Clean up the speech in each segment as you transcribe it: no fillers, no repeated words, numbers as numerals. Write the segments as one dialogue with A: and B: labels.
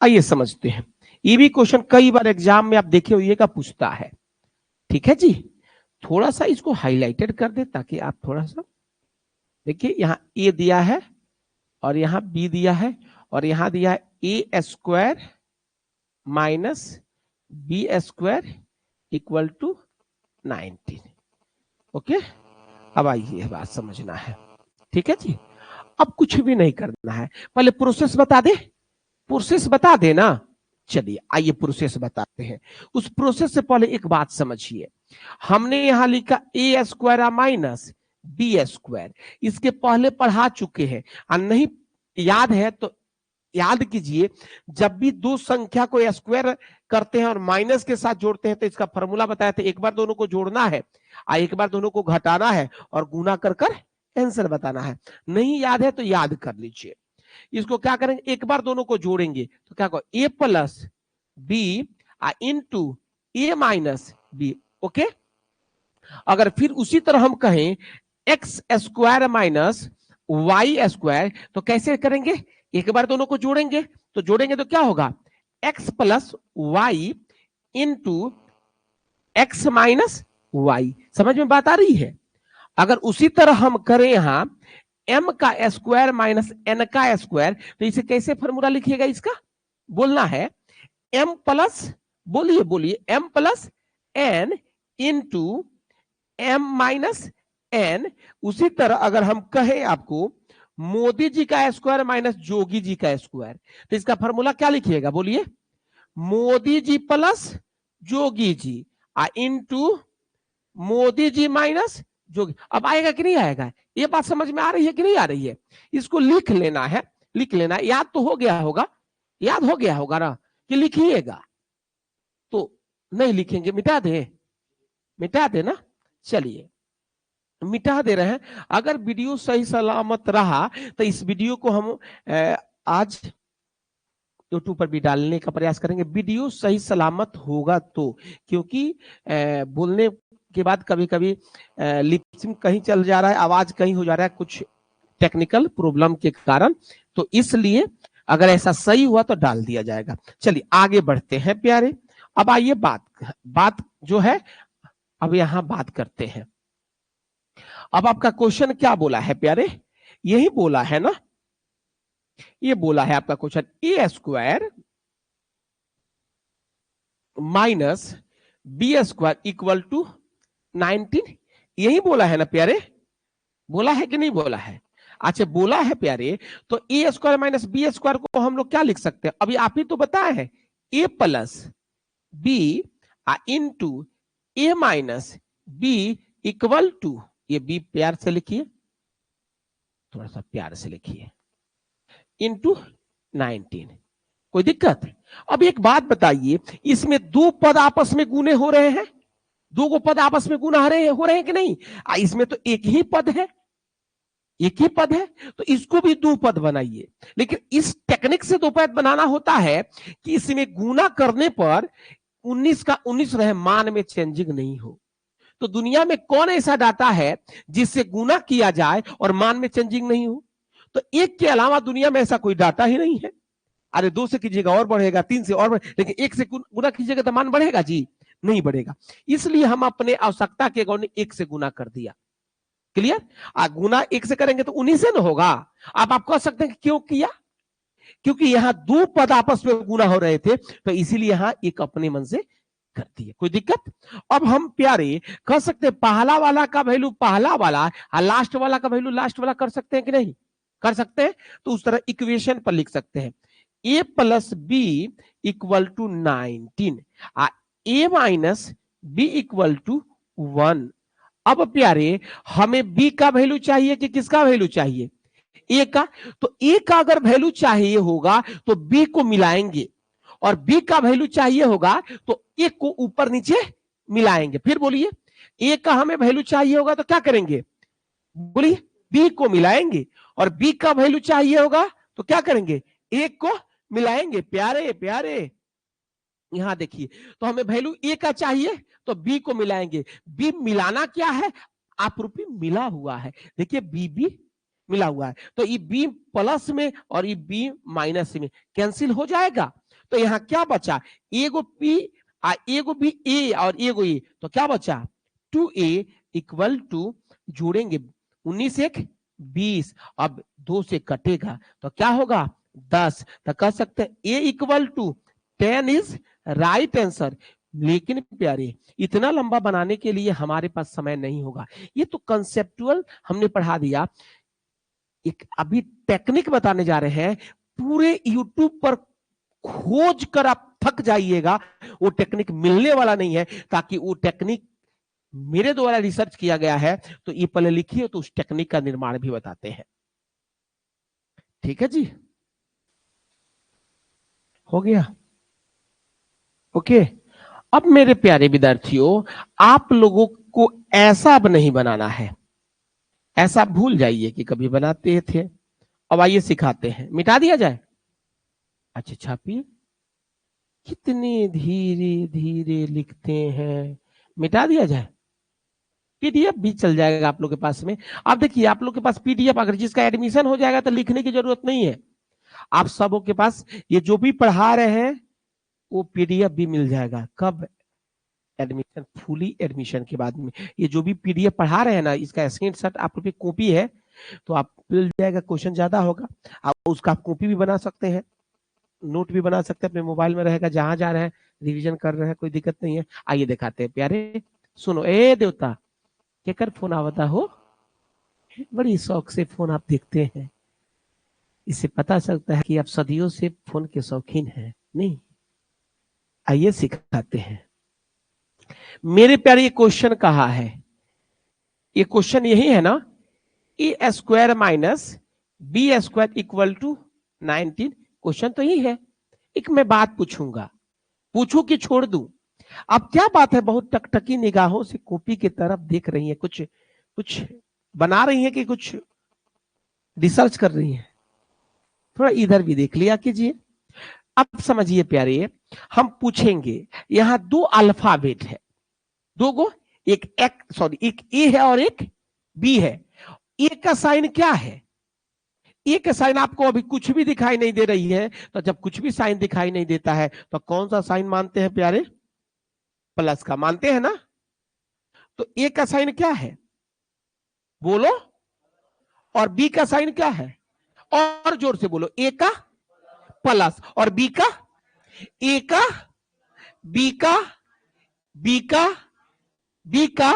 A: आइए समझते हैं। ये भी क्वेश्चन कई बार एग्जाम में आप देखे होइएगा पूछता है। ठीक है जी, थोड़ा सा इसको हाईलाइटेड कर दे ताकि आप थोड़ा सा देखिए। यहाँ ए दिया है और यहाँ बी दिया है और यहाँ दिया है a square minus B square equal to 19। Okay, अब आइए बात समझना है। ठीक है जी, अब कुछ भी नहीं करना है, पहले प्रोसेस बता दे। प्रोसेस बता दे ना। चलिए आइए प्रोसेस बताते हैं। उस प्रोसेस से पहले एक बात समझिए, हमने यहां लिखा ए स्क्वायर माइनस बी स्क्वायर, इसके पहले पढ़ा चुके हैं और नहीं याद है तो याद कीजिए। जब भी दो संख्या को स्क्वायर करते हैं और माइनस के साथ जोड़ते हैं तो इसका फॉर्मूला बताया था, एक बार दोनों को जोड़ना है और एक बार दोनों को घटाना है और गुना कर कर आंसर बताना है। नहीं याद है तो याद कर लीजिए। इसको क्या करेंगे, एक बार दोनों को जोड़ेंगे तो क्या कहो, A plus B into A minus B. Okay, अगर फिर उसी तरह हम कहें X square minus Y square तो कैसे करेंगे, एक बार दोनों को जोड़ेंगे तो क्या होगा, X plus Y into X minus Y. समझ में बात आ रही है। अगर उसी तरह हम करें यहां m का स्क्वायर माइनस n का स्क्वायर तो इसे कैसे फॉर्मूला लिखिएगा, इसका बोलना है m प्लस, बोलिए बोलिए, m plus n into m minus n। उसी तरह अगर हम कहें आपको मोदी जी का स्क्वायर माइनस जोगी जी का स्क्वायर तो इसका फॉर्मूला क्या लिखिएगा, बोलिए, Modi ji plus Jogi ji into Modi ji minus जोगी। अब आएगा कि नहीं आएगा, ये बात समझ में आ रही है कि नहीं आ रही है। इसको लिख लेना है, लिख लेना है। याद तो हो गया होगा, याद हो गया होगा ना कि लिखिएगा, तो नहीं लिखेंगे मिटा दे, मिटा दे ना। चलिए मिटा दे रहे हैं। अगर वीडियो सही सलामत रहा तो इस वीडियो को हम आज यूट्यूब पर भी डालने का प्रयास करेंगे, वीडियो सही सलामत होगा तो। क्योंकि बोलने के बाद कभी कभी लिपसिंग कहीं चल जा रहा है, आवाज कहीं हो जा रहा है, कुछ टेक्निकल प्रॉब्लम के कारण, तो इसलिए अगर ऐसा सही हुआ तो डाल दिया जाएगा। चलिए आगे बढ़ते हैं प्यारे। अब आइए बात जो है अब यहां बात करते हैं। अब आपका क्वेश्चन क्या बोला है प्यारे, यही बोला है ना, ये बोला है आपका question A square minus B square equal to 19, यही बोला है ना प्यारे, बोला है कि नहीं बोला है। अच्छा बोला है प्यारे, तो ए स्क्वायर माइनस बी स्क्वायर को हम लोग क्या लिख सकते हैं, अभी आप ही तो बताए हैं, a plus B into A minus b equal to, ये बी प्यार से लिखिए, थोड़ा सा प्यार से लिखिए, इंटू 19। कोई दिक्कत। अब एक बात बताइए, इसमें दो पद आपस में गुने हो रहे हैं, दो को पद आपस में गुना हो रहे हैं कि नहीं। इसमें तो एक ही पद है, एक ही पद है, तो इसको भी दो पद बनाइए। लेकिन इस टेक्निक से दो पद बनाना होता है कि इसमें गुना करने पर 19 का 19 रहे, मान में चेंजिंग नहीं हो। तो दुनिया में कौन ऐसा डाटा है जिससे गुना किया जाए और मान में चेंजिंग नहीं हो, तो एक के अलावा दुनिया में ऐसा कोई डाटा ही नहीं है। अरे दो से कीजिएगा और बढ़ेगा, तीन से और बढ़ेगा, लेकिन एक से गुना कीजिएगा तो मान बढ़ेगा जी, नहीं बढ़ेगा। इसलिए हम अपने आवश्यकता के अकॉर्डिंग एक से गुना कर दिया। क्लियर। गुना एक से करेंगे तो 19 से ना होगा। अब आप कह सकते हैं कि क्यों किया, क्योंकि यहां दो पद आपस में गुना हो रहे थे, तो इसीलिए यहां एक अपने मन से कर दिए। कोई दिक्कत। अब हम प्यारे कह सकते हैं पहला वाला का वैल्यू पहला वाला और लास्ट वाला का वैल्यू लास्ट वाला कर सकते हैं कि नहीं, कर सकते हैं। तो उस तरह इक्वेशन पर लिख सकते हैं, a plus b equal to 19 a minus b equal to 1। अब प्यारे हमें b का वैल्यू चाहिए कि किसका वैल्यू चाहिए, a का। तो a का अगर वैल्यू चाहिए होगा तो b को मिलाएंगे, और b का वैल्यू चाहिए होगा तो a को ऊपर नीचे मिलाएंगे। फिर बोलिए, a का हमें वैल्यू चाहिए होगा तो क्या करेंगे, बोलिए, b को मिलाएंगे, और b का वैल्यू चाहिए होगा तो क्या करेंगे, a को मिलाएंगे। प्यारे प्यारे यहां देखिए, तो हमें वैल्यू ए का चाहिए तो बी को मिलाएंगे। बी मिलाना क्या है, आप रूपी मिला हुआ है। देखिए बी भी मिला हुआ है, तो ये बी प्लस में और ये बी माइनस में कैंसिल हो जाएगा। तो यहाँ क्या बचा, एगो पी एगो बी ए और एगो ए, तो क्या बचा 2a इक्वल टू, जोड़ेंगे 19 एक 20, अब 2 से कटेगा तो क्या होगा 10, तो कह सकते हैं a equal to 10 is right answer. लेकिन प्यारे इतना लंबा बनाने के लिए हमारे पास समय नहीं होगा, ये तो कंसेप्चुअल हमने पढ़ा दिया, एक अभी टेक्निक बताने जा रहे हैं। पूरे यूट्यूब पर खोज कर आप थक जाइएगा, वो टेक्निक मिलने वाला नहीं है, ताकि वो टेक्निक मेरे द्वारा रिसर्च किया गया है, तो ये पहले लिखिए तो उस टेक्निक का निर्माण भी बताते हैं। ठीक है जी, हो गया ओके। अब मेरे प्यारे विद्यार्थियों, आप लोगों को ऐसा अब नहीं बनाना है, ऐसा भूल जाइए कि कभी बनाते थे। अब आइए सिखाते हैं, मिटा दिया जाए। अच्छा छापिए, कितने धीरे धीरे लिखते हैं, मिटा दिया जाए। पीडीएफ भी चल जाएगा आप लोग के पास में। आप देखिए, आप लोग के पास पीडीएफ, अगर जिसका एडमिशन हो जाएगा तो लिखने की जरूरत नहीं है, आप सबों के पास ये जो भी पढ़ा रहे हैं वो पीडीएफ भी मिल जाएगा। कब, एडमिशन, फुली एडमिशन के बाद में। ये जो भी पीडीएफ पढ़ा रहे हैं ना, इसका स्क्रीनशॉट आप लोग की कॉपी है तो आप मिल जाएगा, क्वेश्चन ज्यादा होगा, आप उसका कॉपी भी बना सकते हैं, नोट भी बना सकते हैं, अपने मोबाइल में रहेगा, जहां जा रहे हैं रिवीजन कर रहे हैं, कोई दिक्कत नहीं है। आइए दिखाते हैं प्यारे, सुनो। ए देवता, केकर फोन आवता हो, बड़ी शौक से फोन आप देखते हैं, इससे पता चलता है कि आप सदियों से फोन के शौकीन हैं। नहीं, आइए सिखाते हैं। मेरे प्यारे ये क्वेश्चन कहा है, ये क्वेश्चन यही है ना, a square minus B square equal to 19, question तो यही है। एक मैं बात पूछूंगा, पूछू कि छोड़ दूं? अब क्या बात है, बहुत टकटकी निगाहों से कॉपी की तरफ देख रही है, कुछ कुछ बना रही है कि कुछ रिसर्च कर रही है? थोड़ा इधर भी देख लिया कीजिए। अब समझिए प्यारे, हम पूछेंगे, यहां दो अल्फाबेट है, दो गो, एक ए है और एक बी है। ए का साइन क्या है? ए का साइन आपको अभी कुछ भी दिखाई नहीं दे रही है, तो जब कुछ भी साइन दिखाई नहीं देता है तो कौन सा साइन मानते हैं प्यारे? प्लस का मानते हैं ना। तो ए का साइन क्या है बोलो, और बी का साइन क्या है? और जोर से बोलो, ए का प्लस, और बी का, ए का, बी का, बी का, बी का,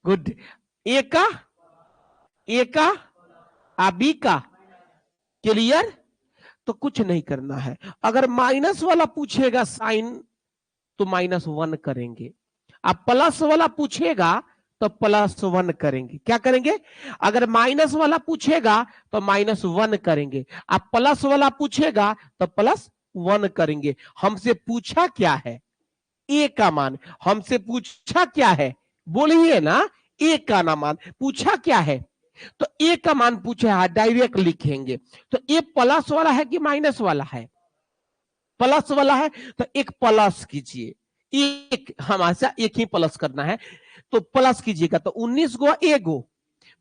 A: गुड, ए का, ए का, बी का, क्लियर। तो कुछ नहीं करना है, अगर माइनस वाला पूछेगा साइन तो -1 करेंगे, अब प्लस वाला पूछेगा तो +1 करेंगे। क्या करेंगे? अगर माइनस वाला पूछेगा तो -1 करेंगे, अब प्लस वाला पूछेगा तो +1 करेंगे। हमसे पूछा क्या है? ए का मान। हमसे पूछा क्या है? बोलिए ना, ए का ना मान पूछा क्या है? तो ए का मान पूछा है, डायरेक्ट लिखेंगे। तो ए प्लस वाला है कि माइनस वाला है? प्लस वाला है, तो एक प्लस कीजिए, एक हमेशा एक ही प्लस करना है, तो प्लस कीजिएगा। तो 19 गो एगो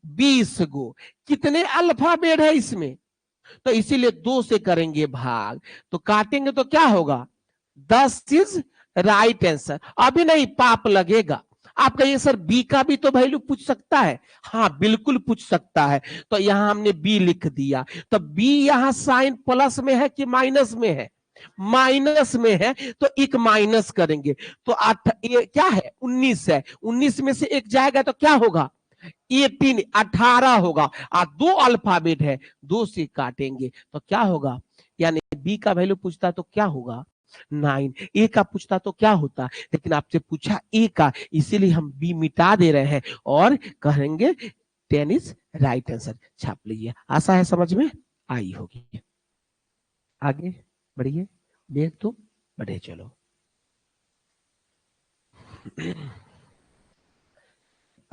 A: 20 गो, कितने अल्फाबेट है इसमें? तो इसीलिए 2 से करेंगे भाग, तो काटेंगे तो क्या होगा? 10 इज राइट आंसर। अभी नहीं, पाप लगेगा। आप कहिए सर बी का भी तो वैल्यू पूछ सकता है। हाँ बिल्कुल पूछ सकता है, तो यहां हमने बी लिख दिया। तो बी यहां साइन प्लस में है कि माइनस में है? माइनस में है, तो एक माइनस करेंगे। तो ये क्या है? 19 है, 19 में से एक जाएगा तो क्या होगा? 18, 18 होगा। दो अल्फाबेट है, 2 से काटेंगे तो क्या होगा? यानी बी का वैल्यू पूछता तो क्या होगा? 9। ए का पूछता तो क्या होता? लेकिन आपसे पूछा ए का, इसीलिए हम बी मिटा दे रहे हैं और कहेंगे 10 इज राइट आंसर। छाप लीजिए, आशा है समझ में आई होगी। आगे बढ़िए, देख तो बढ़े चलो।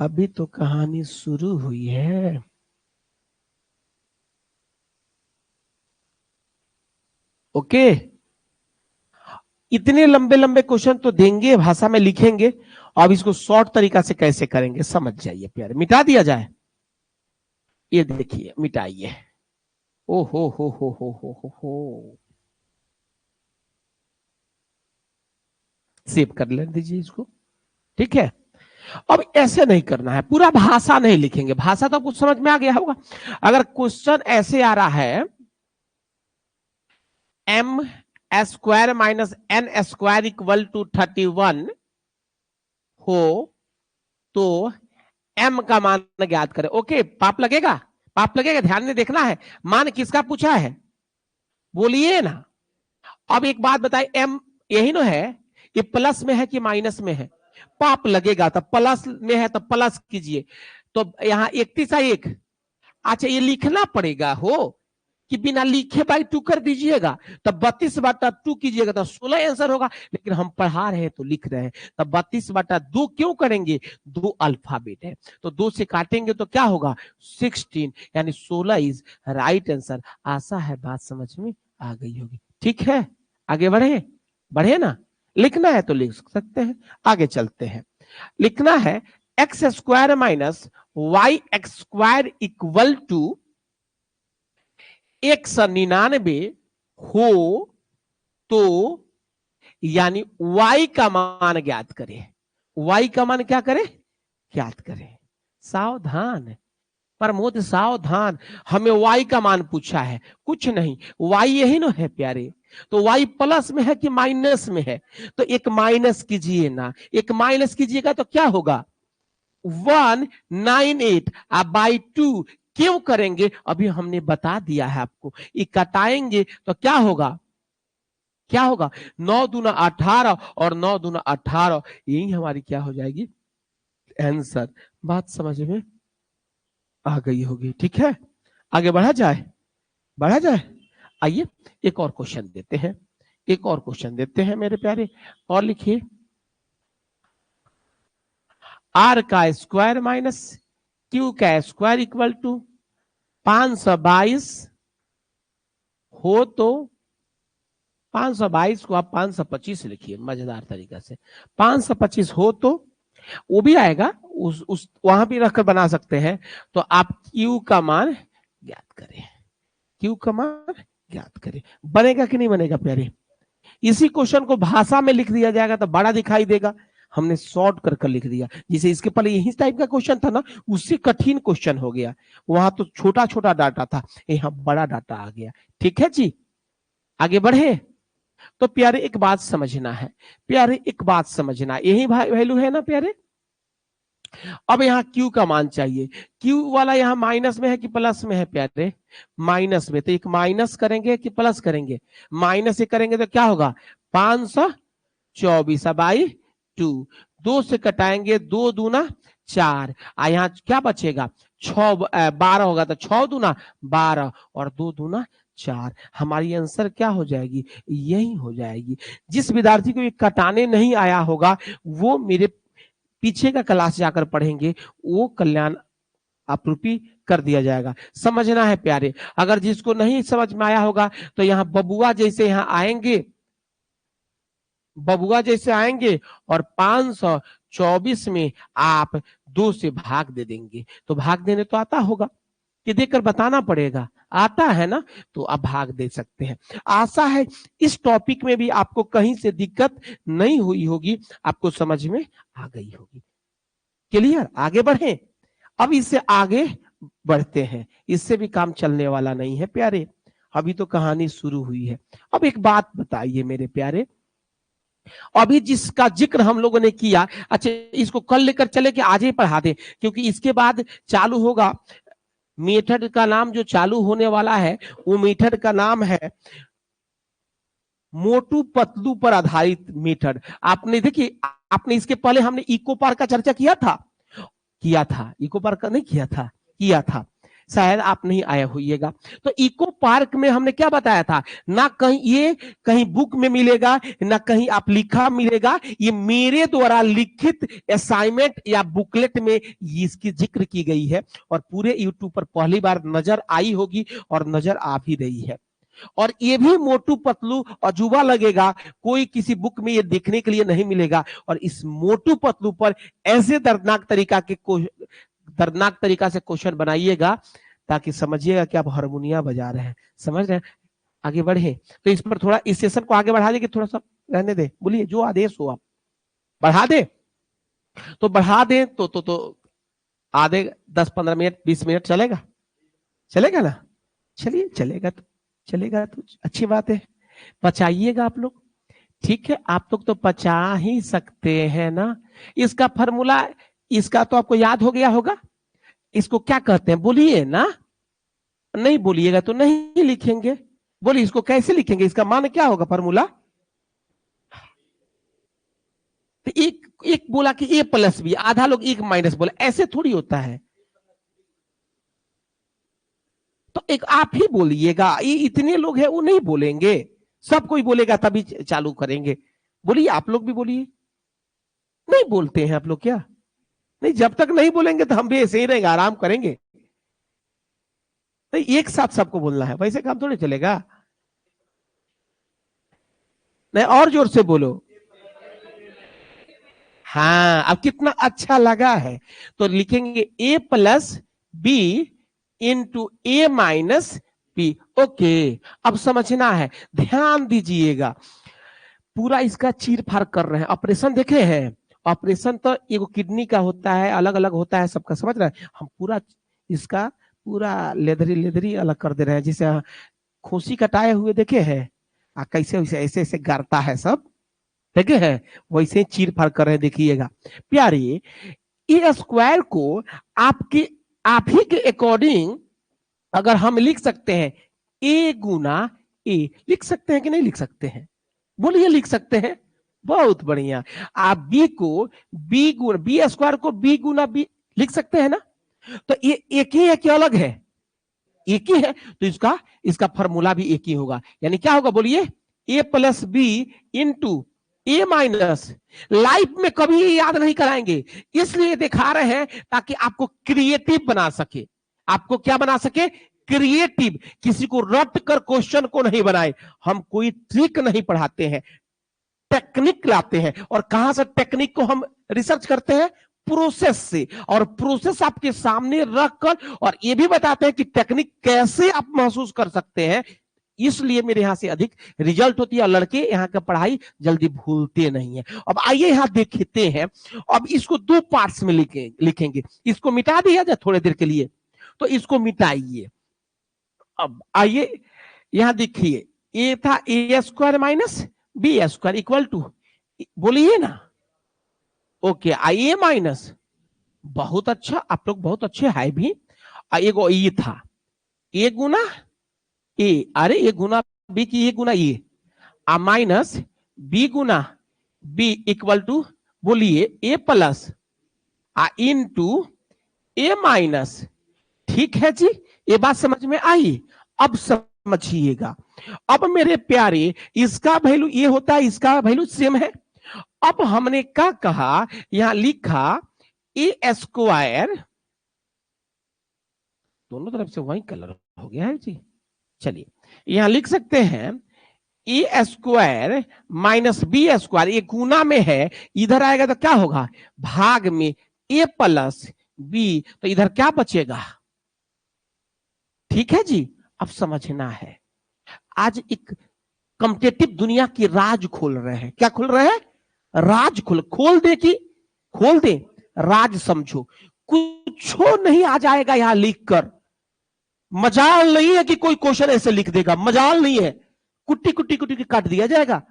A: अभी तो कहानी शुरू हुई है। ओके, इतने लंबे लंबे क्वेश्चन तो देंगे, भाषा में लिखेंगे, अब इसको शॉर्ट तरीका से कैसे करेंगे समझ जाइए प्यारे। मिटा दिया जाए, ये देखिए मिटाइए। ओ हो हो हो हो हो हो। सेव कर लेने दीजिए इसको, ठीक है। अब ऐसे नहीं करना है, पूरा भाषा नहीं लिखेंगे, भाषा तो आपको समझ में आ गया होगा। अगर क्वेश्चन ऐसे आ रहा है M square minus N square equal to 31 हो तो एम का मान ज्ञात करें। ओके, पाप लगेगा, पाप लगेगा, ध्यान में देखना है। मान किसका पूछा है, बोलिए ना। अब एक बात बताइए, एम यही ना है, ये प्लस में है कि माइनस में है, पाप लगेगा। तब प्लस में है तो प्लस कीजिए, तो यहां 31 अच्छा ये लिखना पड़ेगा हो कि बिना लिखे बाई 2 कर दीजिएगा, तब 32/2 कीजिएगा तो 16 आंसर होगा। लेकिन हम पढ़ा रहे हैं तो लिख रहे हैं, तब 32/2 क्यों करेंगे, 2 अल्फाबेट है तो 2 से काटेंगे तो क्या होगा 16, यानी 16 इज राइट आंसर। आशा है बात समझ में आ गई होगी, ठीक है। आगे बढ़े, बढ़े ना, लिखना है तो लिख सकते हैं। आगे चलते हैं, लिखना है X square minus Y X square equal to 199 हो तो यानी y का मान ज्ञात करें। y का मान क्या करें, ज्ञात करें। सावधान प्रमोद, सावधान, हमें y का मान पूछा है, कुछ नहीं, y यही ना है प्यारे। तो y प्लस में है कि माइनस में है, तो एक माइनस कीजिए ना, एक माइनस कीजिएगा तो क्या होगा 198 बाई 2 क्यों करेंगे, अभी हमने बता दिया है आपको। ये कटाएंगे तो क्या होगा, क्या होगा 9 दूना 18 और 9 दूना 18, यही हमारी क्या हो जाएगी आंसर। बात समझ में आ गई होगी, ठीक है। आगे बढ़ा जाए, बढ़ा जाए। आइए एक और क्वेश्चन देते हैं, एक और क्वेश्चन देते हैं मेरे प्यारे, और लिखिए आर का स्क्वायर माइनस क्यू का स्क्वायर इक्वल टू 522 हो तो 522 को आप 525 लिखिए मजेदार तरीका से। 525 हो तो वो भी आएगा, उस वहां भी रखकर बना सकते हैं। तो आप क्यू का मान ज्ञात करें, क्यू का मान ज्ञात करें। बनेगा कि नहीं बनेगा प्यारे, इसी क्वेश्चन को भाषा में लिख दिया जाएगा तो बड़ा दिखाई देगा, हमने शॉर्ट कर लिख दिया। जैसे इसके पहले यही टाइप का क्वेश्चन था ना, उससे कठिन क्वेश्चन हो गया, वहां तो छोटा छोटा डाटा था, यहाँ बड़ा डाटा आ गया, ठीक है जी। आगे बढ़े तो प्यारे एक बात समझना है, प्यारे एक बात समझना, यही वैल्यू है ना प्यारे। अब यहाँ Q का मान चाहिए, Q वाला यहाँ माइनस में है कि प्लस में है प्यारे, माइनस में, तो एक माइनस करेंगे कि प्लस करेंगे, माइनस से करेंगे तो क्या होगा 524 बाई 2, 2 से कटाएंगे 2 दूना 4, यहाँ क्या बचेगा 12 होगा, तो 6 दूना 12 और 2 दूना 4, हमारी आंसर क्या हो जाएगी, यही हो जाएगी। जिस विद्यार्थी को ये कटाने नहीं आया होगा वो मेरे पीछे का क्लास जाकर पढ़ेंगे, वो कल्याण आपूर्ति कर दिया जाएगा। समझना है प्यारे, अगर जिसको नहीं समझ में आया होगा तो यहाँ बबुआ जैसे यहाँ आएंगे, बबुआ जैसे आएंगे और 524 में आप 2 से भाग दे देंगे, तो भाग देने तो आता होगा कि देकर बताना पड़ेगा, आता है ना, तो आप भाग दे सकते हैं। आशा है इस टॉपिक में भी आपको कहीं से दिक्कत नहीं हुई होगी, आपको समझ में आ गई होगी। क्लियर, आगे बढ़े। अब इससे आगे बढ़ते हैं, इससे भी काम चलने वाला नहीं है प्यारे, अभी तो कहानी शुरू हुई है। अब एक बात बताइए मेरे प्यारे, अभी जिसका जिक्र हम लोगों ने किया, अच्छा इसको कल लेकर चले कि आज ही पढ़ा दे, क्योंकि इसके बाद चालू होगा मेथड का नाम जो चालू होने वाला है, वो मेथड का नाम है मोटू पतलू पर आधारित मेथड। आपने देखिए, आपने इसके पहले हमने इको पार्क का चर्चा किया था, किया था, इको पार्क का नहीं किया था, किया था, शायद आप नहीं आए होइएगा। तो इको पार्क में हमने क्या बताया था, ना कहीं ये कहीं बुक में मिलेगा, ना कहीं आप लिखा मिलेगा, ये मेरे द्वारा लिखित असाइनमेंट या बुकलेट में इसकी जिक्र की गई है, और पूरे यूट्यूब पर पहली बार नजर आई होगी और नजर आ भी रही है। और ये भी मोटू पतलू अजूबा लगेगा, कोई किसी बुक में ये देखने के लिए नहीं मिलेगा। और इस मोटू पतलू पर ऐसे दर्दनाक तरीका से क्वेश्चन बनाइएगा ताकि समझिएगा कि आप हारमोनिया बजा रहे हैं, समझ रहे हैं। आगे बढ़े तो इस पर थोड़ा, इस सेशन को आगे बढ़ा दे कि थोड़ा सा रहने दे, बोलिए जो आदेश हो आप। बढ़ा दे, तो बढ़ा दे तो आधे 10-15 मिनट 20 मिनट चलेगा, चलेगा ना? चलिए चलेगा तो अच्छी बात है। बचाइएगा आप लोग, ठीक है? आप लोग तो बचा ही सकते हैं ना। इसका फॉर्मूला, इसका तो आपको याद हो गया होगा। इसको क्या कहते हैं बोलिए ना? नहीं बोलिएगा तो नहीं लिखेंगे। बोलिए इसको कैसे लिखेंगे, इसका मान क्या होगा फॉर्मूला? तो एक एक बोला कि ए प्लस बी, आधा लोग एक माइनस बोला, ऐसे थोड़ी होता है। तो एक आप ही बोलिएगा, ये इतने लोग हैं वो नहीं बोलेंगे, सब कोई बोलेगा तभी चालू करेंगे। बोलिए आप लोग भी बोलिए। नहीं बोलते हैं आप लोग क्या? नहीं, जब तक नहीं बोलेंगे तो हम भी ऐसे ही रहेंगे, आराम करेंगे। नहीं, एक साथ सबको बोलना है, वैसे काम थोड़ी चलेगा। नहीं, और जोर से बोलो। हाँ, अब कितना अच्छा लगा है। तो लिखेंगे ए प्लस बी इंटू ए माइनस बी। ओके, अब समझना है, ध्यान दीजिएगा। पूरा इसका चीर फाड़ कर रहे हैं, ऑपरेशन देखे हैं? ऑपरेशन तो एगो किडनी का होता है, अलग अलग होता है सबका, समझ रहे हैं? हम पूरा इसका पूरा लेदरी लेदरी अलग कर दे रहे हैं, जिसे खूसी कटाए हुए देखे हैं कैसे वैसे ऐसे ऐसे गाड़ता है सब, देखे हैं? वैसे चीर फाड़ कर रहे हैं, देखिएगा प्यारे। ए स्क्वायर को आपके आप ही के अकॉर्डिंग अगर हम लिख सकते हैं, ए गुना ए, लिख सकते हैं कि नहीं लिख सकते हैं? बोलिए, लिख सकते हैं। बहुत बढ़िया। आप बी को बी गुना बी स्क्वायर को बी गुना बी लिख सकते हैं ना? तो ये एक ही है कि अलग है? एक ही है, तो इसका इसका फॉर्मूला भी एक ही होगा। यानी क्या होगा बोलिए? A plus B into A minus. Life में कभी याद नहीं कराएंगे, इसलिए दिखा रहे हैं ताकि आपको क्रिएटिव बना सके। आपको क्या बना सके? क्रिएटिव। किसी को रट कर क्वेश्चन को नहीं बनाए, हम कोई ट्रिक नहीं पढ़ाते हैं, टेक्निक लाते हैं। और कहां से टेक्निक को हम रिसर्च करते हैं? प्रोसेस से। और प्रोसेस आपके सामने रखकर और ये भी बताते हैं कि टेक्निक कैसे आप महसूस कर सकते हैं। इसलिए मेरे यहां से अधिक रिजल्ट होती है और लड़के यहाँ का पढ़ाई जल्दी भूलते नहीं है। अब आइए यहां देखते हैं। अब इसको दो पार्ट्स में लिखेंगे। इसको मिटा दिया जाए थोड़ी देर के लिए, तो इसको मिटाइए। अब आइए यहां देखिए, ए था a square minus B square equal to, बोलिए ना। ओके, आई ए माइनस, बहुत अच्छा, आप लोग बहुत अच्छे है भी। एगो ये था ए गुना ए, अरे ए गुना बी की ए गुना ए, माइनस बी गुना बी इक्वल टू, बोलिए a plus into A minus. ठीक है जी, ये बात समझ में आई? अब समझिएगा। अब मेरे प्यारे, इसका वैल्यू ये होता है, इसका वैल्यू सेम है। अब हमने क्या कहा, यहां लिखा ए स्क्वायर, दोनों तरफ से वही कलर हो गया है जी। चलिए यहां लिख सकते हैं ए स्क्वायर माइनस बी स्क्वायर, ये गुना में है, इधर आएगा तो क्या होगा? भाग में ए प्लस बी, तो इधर क्या बचेगा? ठीक है जी। अब समझना है, आज एक कॉम्पिटिटिव दुनिया की राज खोल रहे हैं। क्या खोल रहे हैं? राज खोल दे कि खोल दे, राज समझो। कुछ नहीं आ जाएगा यहां लिख कर, मजाल नहीं है कि कोई क्वेश्चन ऐसे लिख देगा, मजाल नहीं है। कुट्टी कुट्टी कुट्टी काट दिया जाएगा,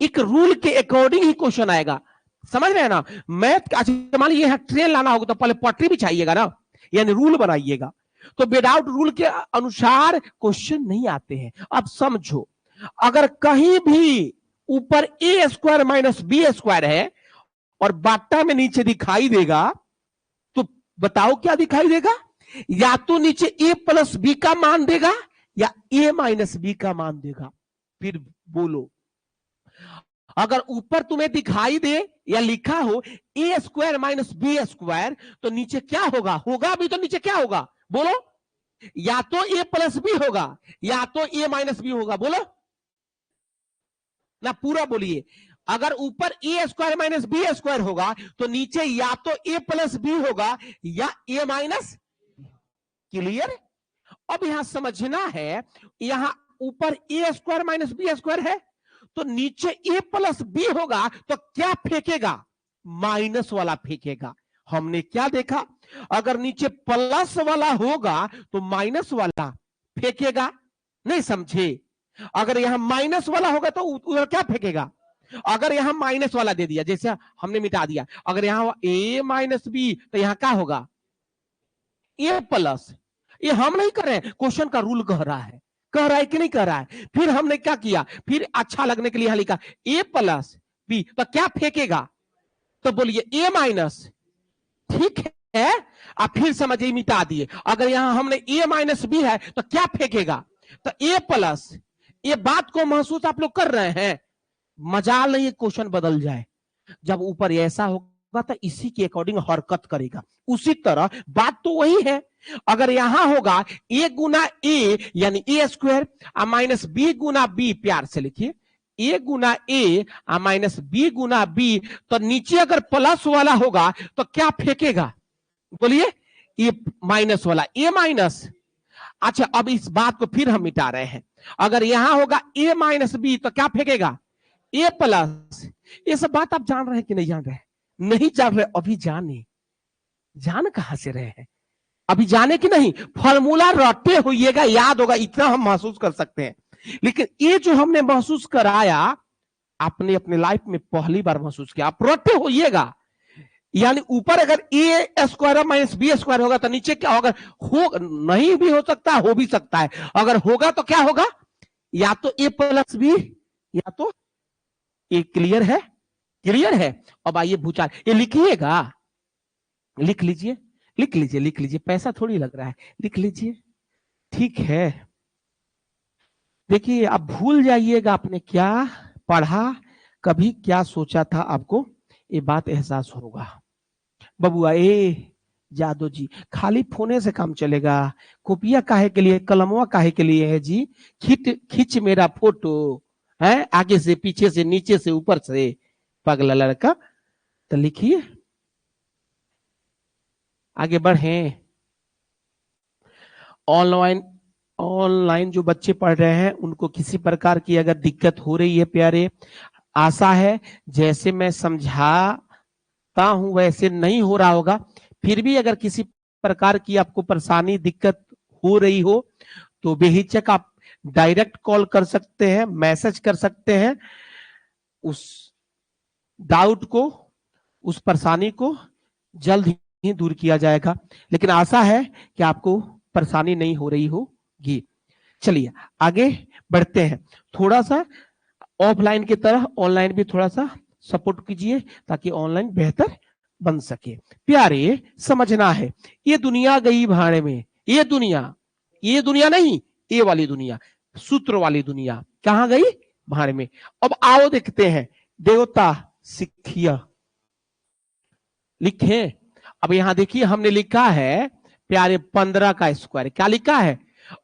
A: एक रूल के अकॉर्डिंग ही क्वेश्चन आएगा। समझ रहे हैं ना? मैथ, मान लीजिए यहां ट्रेन लाना होगा तो पहले पटरी बिछाइएगा ना, यानी रूल बनाइएगा। तो विदाउट रूल के अनुसार क्वेश्चन नहीं आते हैं। अब समझो, अगर कहीं भी ऊपर ए स्क्वायर माइनस बी स्क्वायर है और बाटा में नीचे दिखाई देगा, तो बताओ क्या दिखाई देगा? या तो नीचे ए प्लस बी का मान देगा या ए माइनस बी का मान देगा। फिर बोलो, अगर ऊपर तुम्हें दिखाई दे या लिखा हो ए स्क्वायर माइनस बी स्क्वायर, तो नीचे क्या होगा? होगा भी तो नीचे क्या होगा? बोलो, या तो ए प्लस बी होगा या तो ए माइनस बी होगा। बोलो ना, पूरा बोलिए। अगर ऊपर ए स्क्वायर माइनस बी स्क्वायर होगा तो नीचे या तो ए प्लस बी होगा या ए माइनस। क्लियर? अब यहां समझना है, यहां ऊपर ए स्क्वायर माइनस बी स्क्वायर है तो नीचे ए प्लस बी होगा, तो क्या फेंकेगा? माइनस वाला फेंकेगा। हमने क्या देखा, अगर नीचे प्लस वाला होगा तो माइनस वाला फेंकेगा, नहीं समझे? अगर यहां माइनस वाला होगा तो उधर क्या फेंकेगा? अगर यहां माइनस वाला दे दिया, जैसे हमने मिटा दिया, अगर यहां ए माइनस बी तो यहां क्या होगा? ए प्लस। ये हम नहीं कर रहे हैं, क्वेश्चन का रूल कह रहा है, कह रहा है कि नहीं कह रहा है? फिर हमने क्या किया, फिर अच्छा लगने के लिए यहां लिखा ए प्लस बी, तो क्या फेंकेगा? तो बोलिए ए माइनस, ठीक है। आप फिर समझिए, मिटा दिए। अगर यहां हमने ए माइनस बी है तो क्या फेंकेगा? तो ए प्लस। ये बात को महसूस आप लोग कर रहे हैं? मजाल नहीं क्वेश्चन बदल जाए। जब ऊपर ऐसा होगा तो इसी के अकॉर्डिंग हरकत करेगा। उसी तरह बात तो वही है। अगर यहां होगा ए गुना ए यानी ए स्क्वायर माइनस बी गुना बी, प्यार से लिखिए ए गुना ए माइनस बी गुना बी, तो नीचे अगर प्लस वाला होगा तो क्या फेंकेगा? बोलिए, ए माइनस वाला, ए माइनस। अच्छा, अब इस बात को फिर हम मिटा रहे हैं। अगर यहां होगा ए माइनस बी तो क्या फेंकेगा? ए प्लस। ये सब बात आप जान रहे हैं कि नहीं जान रहे? नहीं जान रहे? अभी जाने, जान कहां से रहे हैं? अभी जाने कि नहीं? फॉर्मूला रटे होइएगा, याद होगा, इतना हम महसूस कर सकते हैं। लेकिन ये जो हमने महसूस कराया, आपने अपने लाइफ में पहली बार महसूस किया। आप रटे होइएगा, यानी ऊपर अगर ए स्क्वायर माइनस बी स्क्वायर होगा तो नीचे क्या होगा? हो नहीं भी हो सकता, हो भी सकता है। अगर होगा तो क्या होगा? या तो ए प्लस बी या तो ए। क्लियर है? क्लियर है? अब आइए भूचाल, ये लिखिएगा, लिख लीजिए, लिख लीजिए, लिख लीजिए, पैसा थोड़ी लग रहा है, लिख लीजिए, ठीक है। देखिए, आप भूल जाइएगा आपने क्या पढ़ा, कभी क्या सोचा था, आपको ये बात एहसास होगा। बबुआ ए जादव जी, खाली फोने से काम चलेगा? कॉपिया काहे के लिए, कलमवा काहे के लिए है जी? खींच मेरा फोटो है, आगे से पीछे से नीचे से ऊपर से, पगला लड़का। तो लिखिए, आगे बढ़े। ऑनलाइन, ऑनलाइन जो बच्चे पढ़ रहे हैं उनको किसी प्रकार की अगर दिक्कत हो रही है प्यारे, आशा है जैसे मैं समझाता हूं वैसे नहीं हो रहा होगा। फिर भी अगर किसी प्रकार की आपको परेशानी दिक्कत हो रही हो तो बेहिचक आप डायरेक्ट कॉल कर सकते हैं, मैसेज कर सकते हैं। उस डाउट को, उस परेशानी को जल्द ही दूर किया जाएगा। लेकिन आशा है कि आपको परेशानी नहीं हो रही होगी। चलिए आगे बढ़ते हैं। थोड़ा सा ऑफलाइन की तरह ऑनलाइन भी थोड़ा सा सपोर्ट कीजिए ताकि ऑनलाइन बेहतर बन सके। प्यारे, समझना है, ये दुनिया गई भाड़े में। ये दुनिया नहीं, ये वाली दुनिया, सूत्र वाली दुनिया कहां गई? भाड़े में। अब आओ देखते हैं, देवता सिखिया लिखे। अब यहां देखिए, हमने लिखा है प्यारे 15 का स्क्वायर, क्या लिखा है?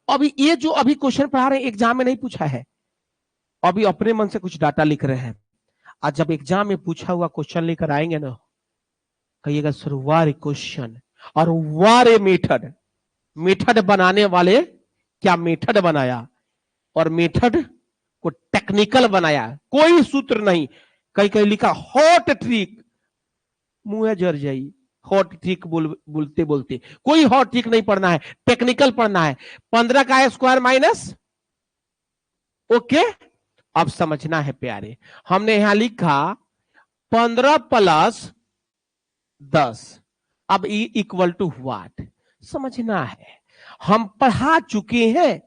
A: अभी ये जो अभी क्वेश्चन पढ़ा रहे हैं एग्जाम में नहीं पूछा है, अभी अपने मन से कुछ डाटा लिख रहे हैं। आज जब एग्जाम में पूछा हुआ क्वेश्चन लेकर आएंगे ना, कहिएगा सर वारे क्वेश्चन और वारे मेथड। मेथड बनाने वाले क्या मेथड बनाया, और मेथड को टेक्निकल बनाया, कोई सूत्र नहीं। कहीं कहीं लिखा हॉट ट्रिक, मुंह जर जाई, हॉट ट्रिक बोलते बोलते। कोई हॉट ट्रिक नहीं पढ़ना है, टेक्निकल पढ़ना है। 15 का स्क्वायर माइनस, ओके। अब समझना है प्यारे, हमने यहां लिखा 15 प्लस 10, अब ई इक्वल टू व्हाट? समझना है। हम पढ़ा चुके हैं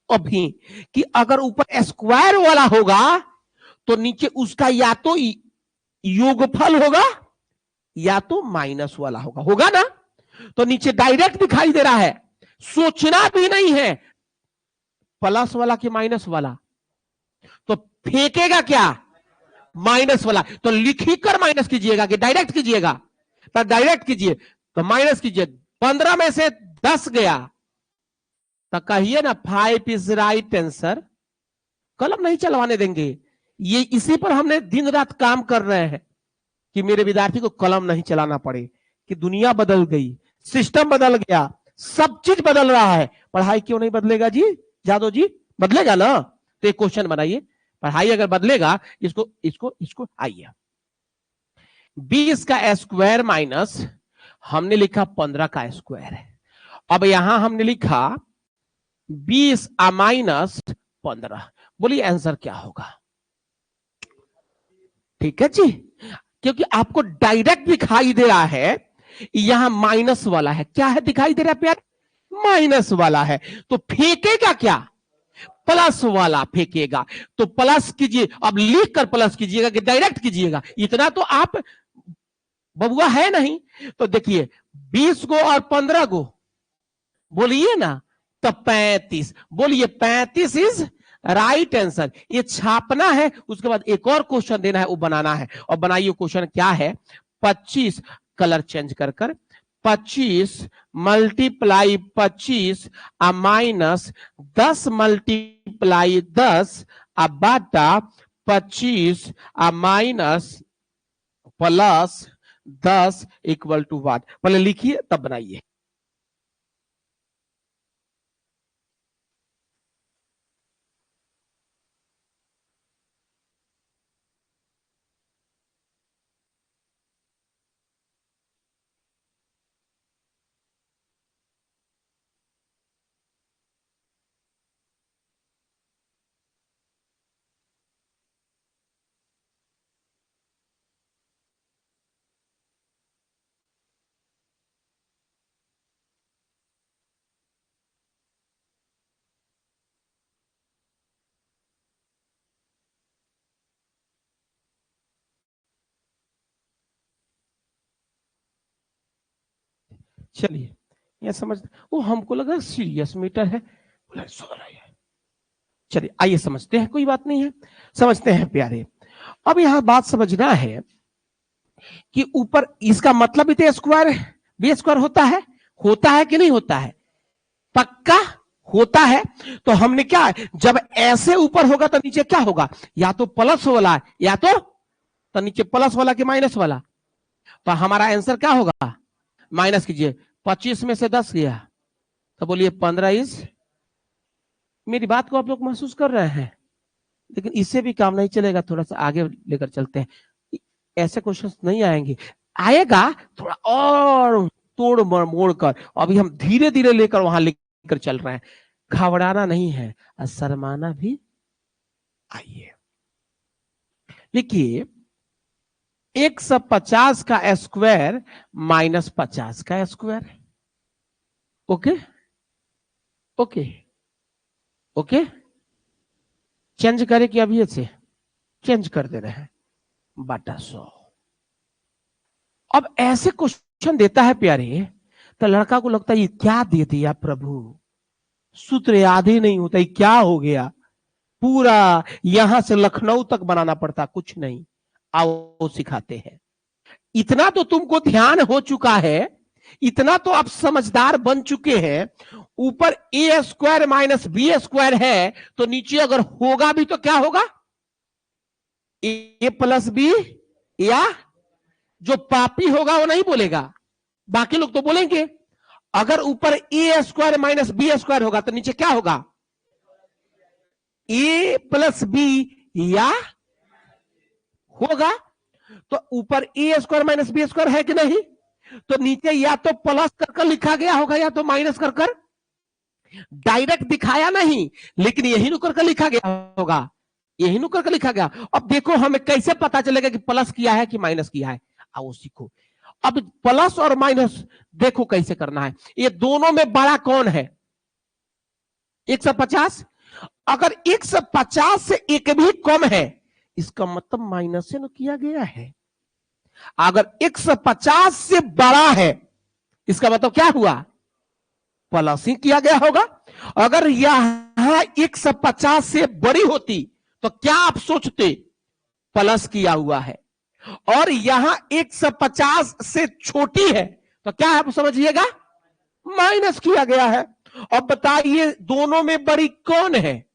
A: अभी कि अगर ऊपर स्क्वायर वाला होगा तो नीचे उसका या तो योगफल होगा या तो माइनस वाला होगा ना? तो नीचे डायरेक्ट दिखाई दे रहा है, सोचना भी नहीं है, प्लस वाला कि माइनस वाला। तो फेंकेगा क्या? माइनस वाला। तो लिख ही कर माइनस कीजिएगा कि डायरेक्ट कीजिएगा? तो डायरेक्ट कीजिए, तो माइनस कीजिए। 15 में से 10 गया तो कहिए ना 5 इज राइट आंसर। कलम नहीं चलवाने देंगे, ये इसी पर हमने दिन रात काम कर रहे हैं कि मेरे विद्यार्थी को कलम नहीं चलाना पड़े। कि दुनिया बदल गई, सिस्टम बदल गया, सब चीज बदल रहा है, पढ़ाई क्यों नहीं बदलेगा जी? जादव जी बदलेगा ना? तो एक क्वेश्चन बनाइए, पढ़ाई अगर बदलेगा, इसको इसको इसको आइए 20 का स्क्वायर माइनस हमने लिखा 15 का स्क्वायर है। अब यहां हमने लिखा 20 माइनस 15। बोलिए आंसर क्या होगा? ठीक है जी, क्योंकि आपको डायरेक्ट दिखाई दे रहा है यहां माइनस वाला है। क्या है दिखाई दे रहा है प्यार? माइनस वाला है। तो फेंकेगा क्या? प्लस वाला फेंकेगा। तो प्लस कीजिए, अब लिख कर प्लस कीजिएगा कि डायरेक्ट कीजिएगा? इतना तो आप बबुआ है नहीं। तो देखिए 20 गो और 15 गो, बोलिए ना, तो 35। बोलिए 35 इज राइट आंसर। ये छापना है, उसके बाद एक और क्वेश्चन देना है, वो बनाना है। और बनाइए क्वेश्चन क्या है? 25 कलर चेंज कर कर 25 मल्टीप्लाई 25 माइनस 10 मल्टीप्लाई 10 बाटा 25 minus plus 10 equal to what? पहले लिखिए तब बनाइए। चलिए, यह समझ, वो हमको लगा सीरियस मीटर है, बोला सो रहा है। चलिए आइए समझते हैं, कोई बात नहीं है, समझते हैं प्यारे। अब यहां बात समझना है कि ऊपर इसका मतलब भी तो स्क्वायर है, बी स्क्वायर होता है कि नहीं होता है? पक्का होता है। तो हमने क्या, जब ऐसे ऊपर होगा तो नीचे क्या होगा? या तो प्लस वाला, या तो नीचे प्लस वाला कि माइनस वाला। तो हमारा आंसर क्या होगा? माइनस कीजिए, 25 में से 10 गया तो बोलिए 15 इज। मेरी बात को आप लोग महसूस कर रहे हैं? लेकिन इससे भी काम नहीं चलेगा, थोड़ा सा आगे लेकर चलते हैं। ऐसे क्वेश्चन नहीं आएंगे, आएगा थोड़ा और तोड़ मोड़ कर। अभी हम धीरे धीरे लेकर वहां लेकर चल रहे हैं। घबराना नहीं है और शर्माना भी। आइए लिखिए, 150 का स्क्वायर माइनस 50 का square. Okay okay okay, change करें कि अभी से चेंज कर दे रहे हैं? बटा 100। अब ऐसे क्वेश्चन देता है प्यारे, तो लड़का को लगता है ये क्या दे दिया प्रभु, सूत्र याद ही नहीं होता, ये क्या हो गया? पूरा यहां से लखनऊ तक बनाना पड़ता। कुछ नहीं, आओ सिखाते हैं। इतना तो तुमको ध्यान हो चुका है, इतना तो आप समझदार बन चुके हैं। ऊपर ए स्क्वायर माइनस बी स्क्वायर है, तो नीचे अगर होगा भी तो क्या होगा? ए प्लस बी। या जो पापी होगा वो नहीं बोलेगा, बाकी लोग तो बोलेंगे। अगर ऊपर ए स्क्वायर माइनस बी स्क्वायर होगा तो नीचे क्या होगा? ए प्लस बी या होगा। तो ऊपर ए स्क्वायर माइनस बी स्क्वायर है कि नहीं? तो नीचे या तो प्लस कर लिखा गया होगा या तो माइनस कर डायरेक्ट दिखाया नहीं, लेकिन यही नु कर लिखा गया होगा, यही नु कर लिखा गया। अब देखो हमें कैसे पता चलेगा कि प्लस किया है कि माइनस किया है? आओ सीखो। अब प्लस और माइनस देखो कैसे करना है। ये दोनों में बड़ा कौन है? 150। अगर 150 से एक भी कम है, इसका मतलब माइनस से न किया गया है। अगर 150 से बड़ा है, इसका मतलब क्या हुआ? प्लस ही किया गया होगा। अगर यहां 150 से बड़ी होती तो क्या आप सोचते? प्लस किया हुआ है। और यहां 150 से छोटी है तो क्या आप समझिएगा? माइनस किया गया है। अब बताइए दोनों में बड़ी कौन है?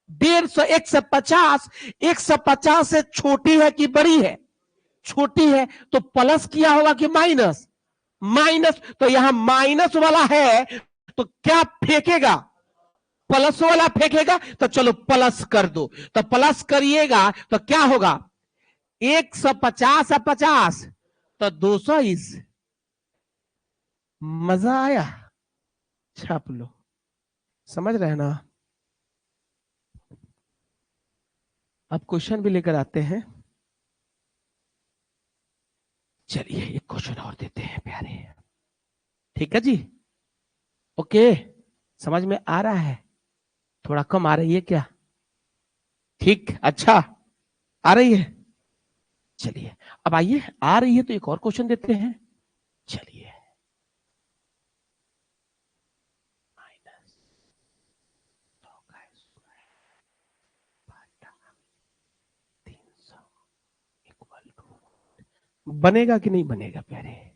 A: 150, 150। 150 से छोटी है कि बड़ी है? छोटी है। तो प्लस किया होगा कि माइनस? माइनस। तो यहां माइनस वाला है तो क्या फेंकेगा? प्लस वाला फेंकेगा। तो चलो प्लस कर दो। तो प्लस करिएगा तो क्या होगा? 150 और 50 तो 220। मजा आया? छाप लो। समझ रहे हैं ना? अब क्वेश्चन भी लेकर आते हैं। चलिए एक क्वेश्चन और देते हैं प्यारे। ठीक है जी? ओके, समझ में आ रहा है? थोड़ा कम आ रही है क्या? ठीक, अच्छा आ रही है। चलिए अब आइए, आ रही है तो एक और क्वेश्चन देते हैं। चलिए, बनेगा कि नहीं बनेगा प्यारे?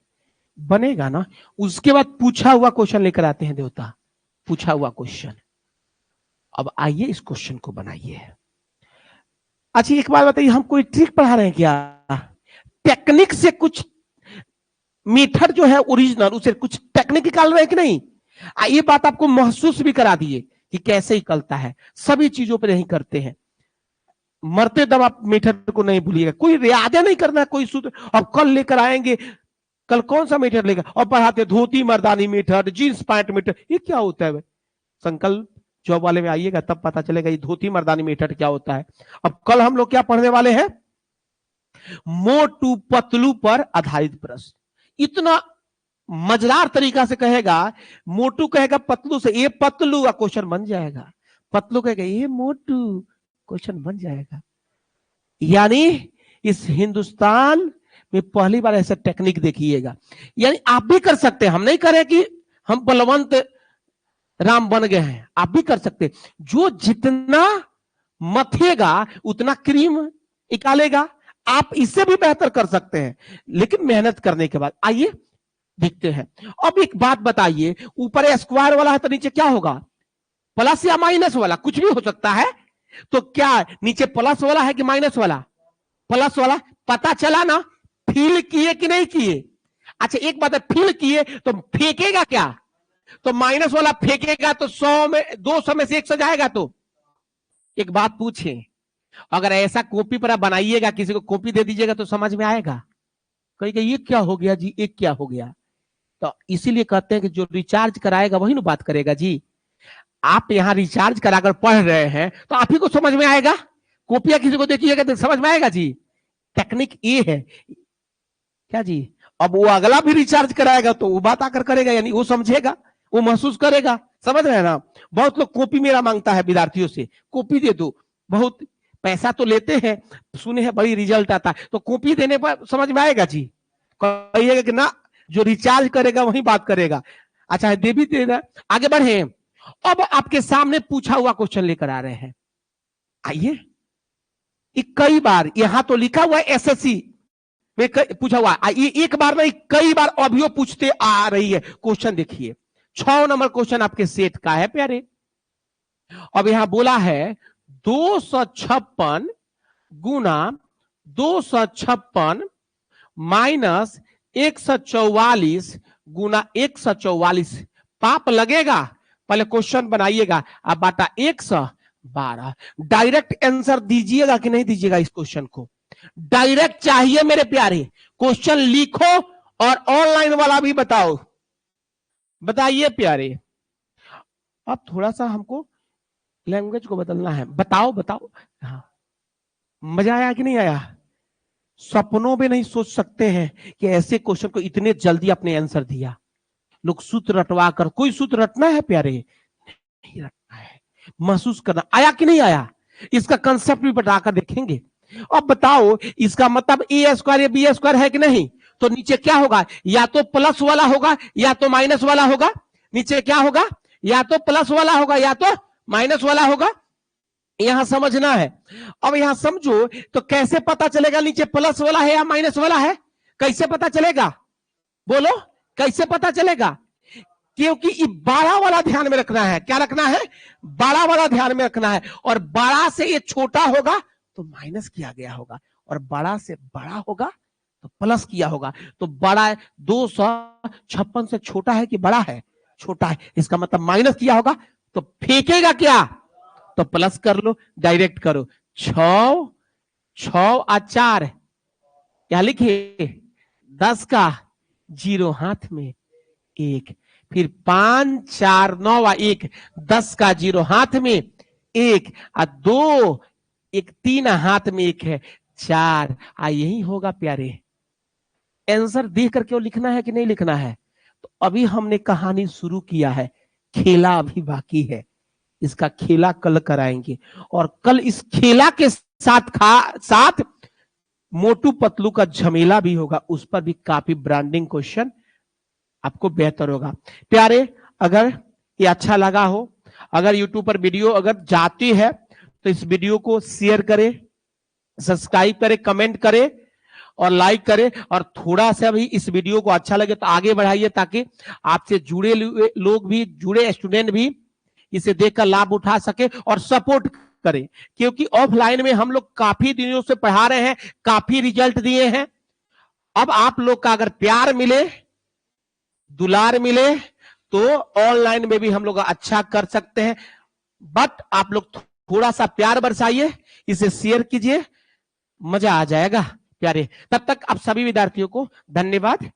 A: बनेगा ना? उसके बाद पूछा हुआ क्वेश्चन लेकर आते हैं देवता, पूछा हुआ क्वेश्चन। अब आइए इस क्वेश्चन को बनाइए। अच्छा एक बात बताइए, हम कोई ट्रिक पढ़ा रहे हैं क्या? टेक्निक से कुछ मेथड जो है ओरिजिनल, उसे कुछ टेक्निक निकाल रहे हैं कि नहीं? ये बात आपको महसूस भी करा दिए कि कैसे निकलता है। सभी चीजों पर नहीं करते हैं। मरते दम आप मेथड को नहीं भूलिएगा, कोई रियाजा नहीं करना, कोई सूत्र। अब कल लेकर आएंगे, कल कौन सा मेथड लेगा और पढ़ाते धोती मर्दानी मेथड, जींस पैंट मेथड, ये क्या होता है भाई? संकल्प जॉब वाले में आइएगा तब पता चलेगा ये धोती मर्दानी मेथड क्या होता है। अब कल हम लोग क्या पढ़ने वाले हैं? मोटू पतलू पर आधारित प्रश्न। इतना मजेदार तरीका से कहेगा। मोटू कहेगा पतलू से, ये पतलू का क्वेश्चन बन जाएगा। पतलू कहेगा ये मोटू, क्वेश्चन बन जाएगा। यानी इस हिंदुस्तान में पहली बार ऐसा टेक्निक देखिएगा। यानी आप भी कर सकते हैं, हम नहीं करें कि हम बलवंत राम बन गए हैं, आप भी कर सकते। जो जितना मथेगा उतना क्रीम निकालेगा। आप इससे भी बेहतर कर सकते हैं, लेकिन मेहनत करने के बाद। आइए देखते हैं। अब एक बात बताइए, ऊपर स्क्वायर वाला है तो नीचे क्या होगा? प्लस या माइनस वाला, कुछ भी हो सकता है। तो क्या नीचे प्लस वाला है कि माइनस वाला? प्लस वाला। पता चला ना? फील किए कि नहीं किए? अच्छा एक बात है, फील किए तो फेंकेगा क्या? तो माइनस वाला फेंकेगा तो 100 में 200 में से 100 जाएगा। तो एक बात पूछे, अगर ऐसा कॉपी पर आप बनाइएगा, किसी को कॉपी दे दीजिएगा तो समझ में आएगा? कहेगा ये क्या हो गया जी, एक क्या हो गया? तो इसीलिए कहते हैं कि जो रिचार्ज कराएगा वही ना बात करेगा जी। आप यहां रिचार्ज कराकर पढ़ रहे हैं तो आप ही को समझ में आएगा। कॉपियां किसी को देखिएगा तो समझ में आएगा जी। टेक्निक ये है क्या जी? अब वो अगला भी रिचार्ज कराएगा तो वो बात आकर करेगा, यानी वो समझेगा, वो महसूस करेगा। समझ रहे हैं ना? बहुत लोग कॉपी मेरा मांगता है विद्यार्थियों से, कॉपी दे दो। बहुत पैसा तो लेते हैं, सुने हैं बड़ी रिजल्ट आता है, तो कॉपी देने पर समझ में आएगा जी? कहिएगा कि ना, जो रिचार्ज करेगा वही बात करेगा। अच्छा दे भी देना। आगे बढ़े। अब आपके सामने पूछा हुआ क्वेश्चन लेकर आ रहे हैं। आइए, कई बार यहां तो लिखा हुआ है एसएससी में पूछा हुआ है, ये एक बार नहीं कई बार अभियो पूछते आ रही है। क्वेश्चन देखिए, 6 नंबर क्वेश्चन आपके सेट का है प्यारे। अब यहां बोला है 256 गुना 256 माइनस 144 गुना 144। पाप लगेगा? पहले क्वेश्चन बनाइएगा। अब बाटा 112। डायरेक्ट आंसर दीजिएगा कि नहीं दीजिएगा इस क्वेश्चन को? डायरेक्ट चाहिए मेरे प्यारे। क्वेश्चन लिखो और ऑनलाइन वाला भी बताओ। बताइए प्यारे। अब थोड़ा सा हमको लैंग्वेज को बदलना है। बताओ बताओ। हाँ, मजा आया कि नहीं आया? सपनों में नहीं सोच सकते हैं कि ऐसे क्वेश्चन को इतने जल्दी अपने आंसर दिया। लोग सूत्र रटवा कर, कोई सूत्र रटना है प्यारे? नहीं रटना है, महसूस करना। आया कि नहीं आया? इसका कंसेप्ट भी बताकर देखेंगे। अब बताओ, इसका मतलब ए स्क्वायर या बी स्क्वायर है कि नहीं? तो नीचे क्या होगा? या तो प्लस वाला होगा या तो माइनस वाला होगा। नीचे क्या होगा? या तो प्लस वाला होगा या तो माइनस वाला होगा। यहां समझना है। अब यहां समझो तो कैसे पता चलेगा नीचे प्लस वाला है या माइनस वाला है? कैसे पता चलेगा? बोलो, कैसे पता चलेगा? क्योंकि ये बड़ा वाला ध्यान में रखना है। क्या रखना है? बड़ा वाला ध्यान में रखना है। और बड़ा से ये छोटा होगा तो माइनस किया गया होगा, और बड़ा से बड़ा होगा तो प्लस किया होगा। तो बड़ा 256 से छोटा है कि बड़ा है? छोटा है। इसका मतलब माइनस किया होगा। तो फेंकेगा क्या? तो प्लस कर लो, डायरेक्ट करो। 6 6 और 4 यहां लिखिए 10 का 0 हाथ में 1, फिर 5 4 9 1, 10 का 0 हाथ में 1 और 2 1 3 हाथ में 1 है 4। यही होगा प्यारे। आंसर देख कर क्यों लिखना है कि नहीं लिखना है? तो अभी हमने कहानी शुरू किया है, खेला अभी बाकी है। इसका खेला कल कराएंगे और कल इस खेला के साथ मोटू पतलू का झमेला भी होगा, उस पर भी काफी ब्रांडिंग क्वेश्चन आपको बेहतर होगा। प्यारे, अगर ये अच्छा लगा हो, अगर यूट्यूब पर वीडियो अगर जाती है तो इस वीडियो को शेयर करें, सब्सक्राइब करें, कमेंट करें और लाइक करें, और थोड़ा सा भी इस वीडियो को अच्छा लगे तो आगे बढ़ाइए, ताकि आपसे जुड़े लोग भी, जुड़े स्टूडेंट भी इसे देखकर लाभ उठा सके और सपोर्ट करें। क्योंकि ऑफलाइन में हम लोग काफी दिनों से पढ़ा रहे हैं, काफी रिजल्ट दिए हैं। अब आप लोग का अगर प्यार मिले, दुलार मिले, तो ऑनलाइन में भी हम लोग अच्छा कर सकते हैं। बट आप लोग थोड़ा सा प्यार बरसाइए, इसे शेयर कीजिए, मजा आ जाएगा प्यारे। तब तक आप सभी विद्यार्थियों को धन्यवाद।